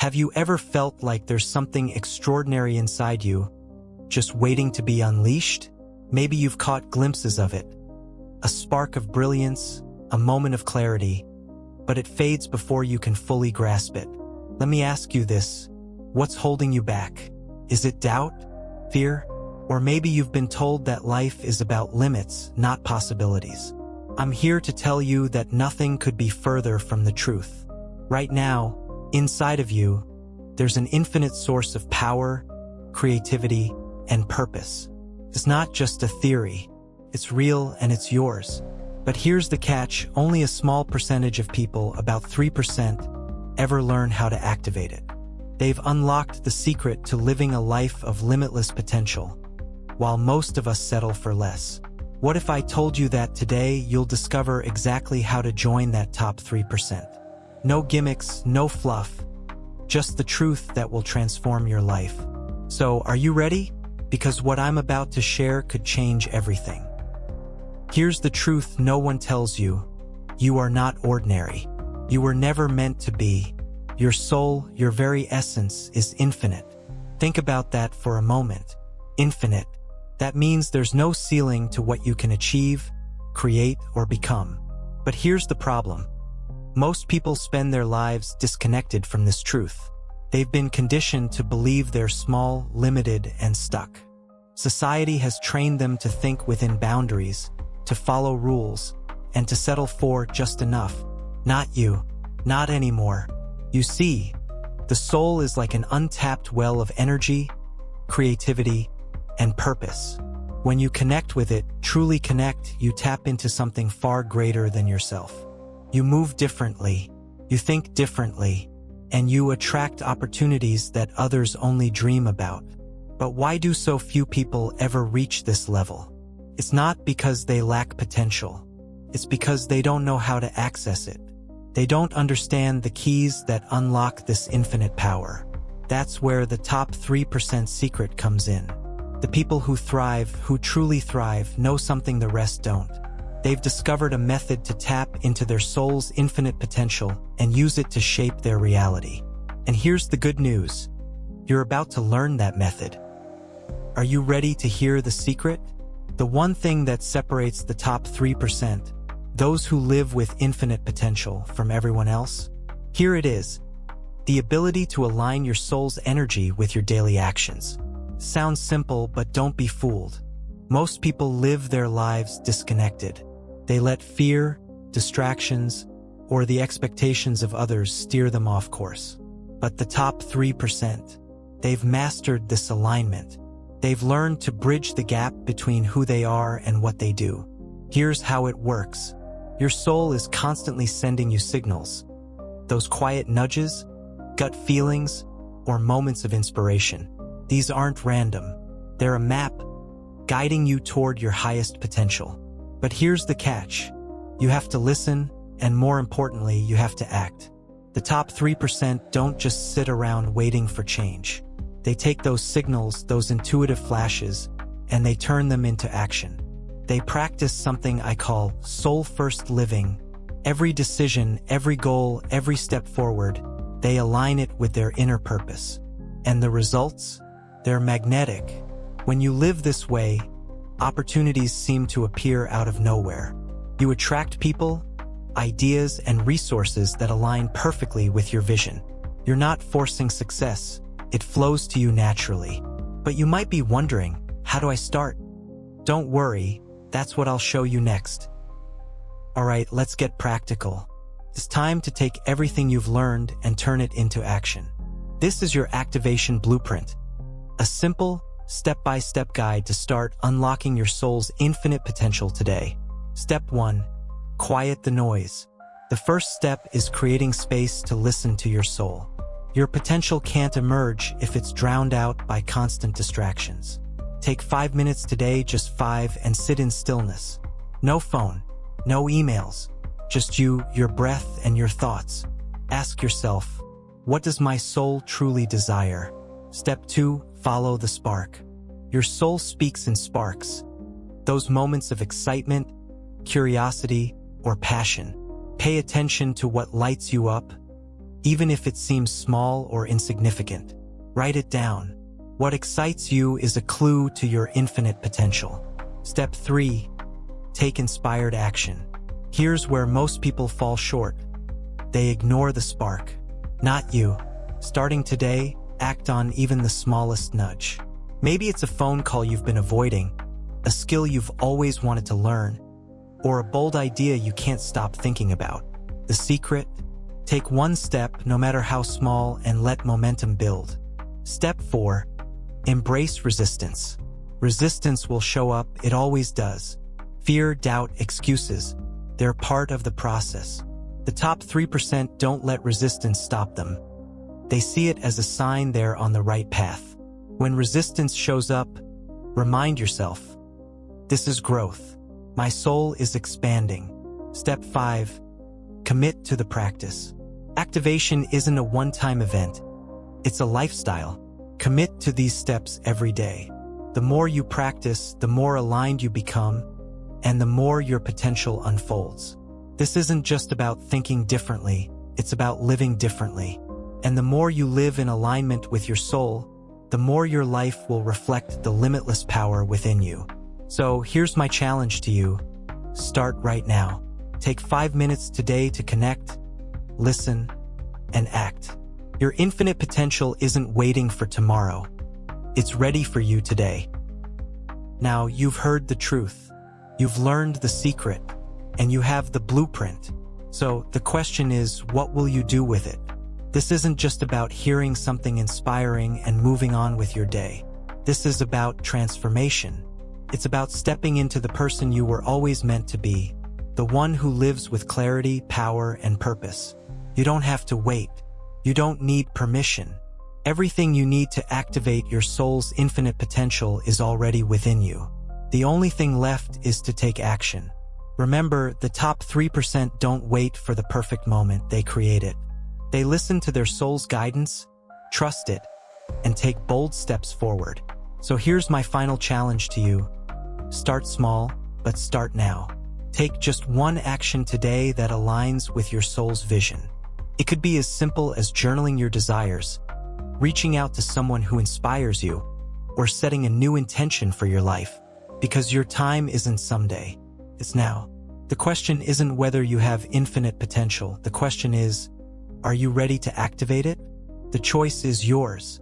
Have you ever felt like there's something extraordinary inside you, just waiting to be unleashed? Maybe you've caught glimpses of it. A spark of brilliance, a moment of clarity, but it fades before you can fully grasp it. Let me ask you this: what's holding you back? Is it doubt, fear, or maybe you've been told that life is about limits, not possibilities? I'm here to tell you that nothing could be further from the truth. Right now, inside of you, there's an infinite source of power, creativity, and purpose. It's not just a theory. It's real and it's yours. But here's the catch: only a small percentage of people, about 3%, ever learn how to activate it. They've unlocked the secret to living a life of limitless potential, while most of us settle for less. What if I told you that today you'll discover exactly how to join that top 3%? No gimmicks, no fluff, just the truth that will transform your life. So, are you ready? Because what I'm about to share could change everything. Here's the truth no one tells you: you are not ordinary. You were never meant to be. Your soul, your very essence, is infinite. Think about that for a moment. Infinite. That means there's no ceiling to what you can achieve, create, or become. But here's the problem. Most people spend their lives disconnected from this truth. They've been conditioned to believe they're small, limited, and stuck. Society has trained them to think within boundaries, to follow rules, and to settle for just enough. Not you. Not anymore. You see, the soul is like an untapped well of energy, creativity, and purpose. When you connect with it, truly connect, you tap into something far greater than yourself. You move differently, you think differently, and you attract opportunities that others only dream about. But why do so few people ever reach this level? It's not because they lack potential. It's because they don't know how to access it. They don't understand the keys that unlock this infinite power. That's where the top 3% secret comes in. The people who thrive, who truly thrive, know something the rest don't. They've discovered a method to tap into their soul's infinite potential and use it to shape their reality. And here's the good news. You're about to learn that method. Are you ready to hear the secret? The one thing that separates the top 3%, those who live with infinite potential, from everyone else? Here it is. The ability to align your soul's energy with your daily actions. Sounds simple, but don't be fooled. Most people live their lives disconnected. They let fear, distractions, or the expectations of others steer them off course. But the top 3%, they've mastered this alignment. They've learned to bridge the gap between who they are and what they do. Here's how it works. Your soul is constantly sending you signals. Those quiet nudges, gut feelings, or moments of inspiration. These aren't random. They're a map guiding you toward your highest potential. But here's the catch. You have to listen, and more importantly, you have to act. The top 3% don't just sit around waiting for change. They take those signals, those intuitive flashes, and they turn them into action. They practice something I call soul-first living. Every decision, every goal, every step forward, they align it with their inner purpose. And the results? They're magnetic. When you live this way, opportunities seem to appear out of nowhere. You attract people, ideas, and resources that align perfectly with your vision. You're not forcing success. It flows to you naturally. But you might be wondering, how do I start? Don't worry, that's what I'll show you next. Alright, let's get practical. It's time to take everything you've learned and turn it into action. This is your activation blueprint. A simple, step-by-step guide to start unlocking your soul's infinite potential today. Step 1. Quiet the noise. The first step is creating space to listen to your soul. Your potential can't emerge if it's drowned out by constant distractions. Take 5 minutes today, just 5, and sit in stillness. No phone, no emails, just you, your breath, and your thoughts. Ask yourself, what does my soul truly desire? Step 2. Follow the spark. Your soul speaks in sparks. Those moments of excitement, curiosity, or passion. Pay attention to what lights you up. even if it seems small or insignificant. Write it down. What excites you is a clue to your infinite potential. Step 3. Take inspired action. Here's where most people fall short. They ignore the spark. Not you. Starting today, act on even the smallest nudge. Maybe it's a phone call you've been avoiding, a skill you've always wanted to learn, or a bold idea you can't stop thinking about. The secret? Take one step, no matter how small, and let momentum build. Step 4. Embrace resistance. Resistance will show up, it always does. Fear, doubt, excuses. They're part of the process. The top 3% don't let resistance stop them. They see it as a sign they're on the right path. When resistance shows up, remind yourself, this is growth. My soul is expanding. Step 5. Commit to the practice. Activation isn't a one-time event. It's a lifestyle. Commit to these steps every day. The more you practice, the more aligned you become, and the more your potential unfolds. This isn't just about thinking differently, it's about living differently. And the more you live in alignment with your soul, the more your life will reflect the limitless power within you. So here's my challenge to you. Start right now. Take 5 minutes today to connect, listen, and act. Your infinite potential isn't waiting for tomorrow. It's ready for you today. Now, you've heard the truth. You've learned the secret, and you have the blueprint. So the question is, what will you do with it? This isn't just about hearing something inspiring and moving on with your day. This is about transformation. It's about stepping into the person you were always meant to be, the one who lives with clarity, power, and purpose. You don't have to wait. You don't need permission. Everything you need to activate your soul's infinite potential is already within you. The only thing left is to take action. Remember, the top 3% don't wait for the perfect moment, they create it. They listen to their soul's guidance, trust it, and take bold steps forward. So here's my final challenge to you. Start small, but start now. Take just one action today that aligns with your soul's vision. It could be as simple as journaling your desires, reaching out to someone who inspires you, or setting a new intention for your life. Because your time isn't someday, it's now. The question isn't whether you have infinite potential. The question is, are you ready to activate it? The choice is yours.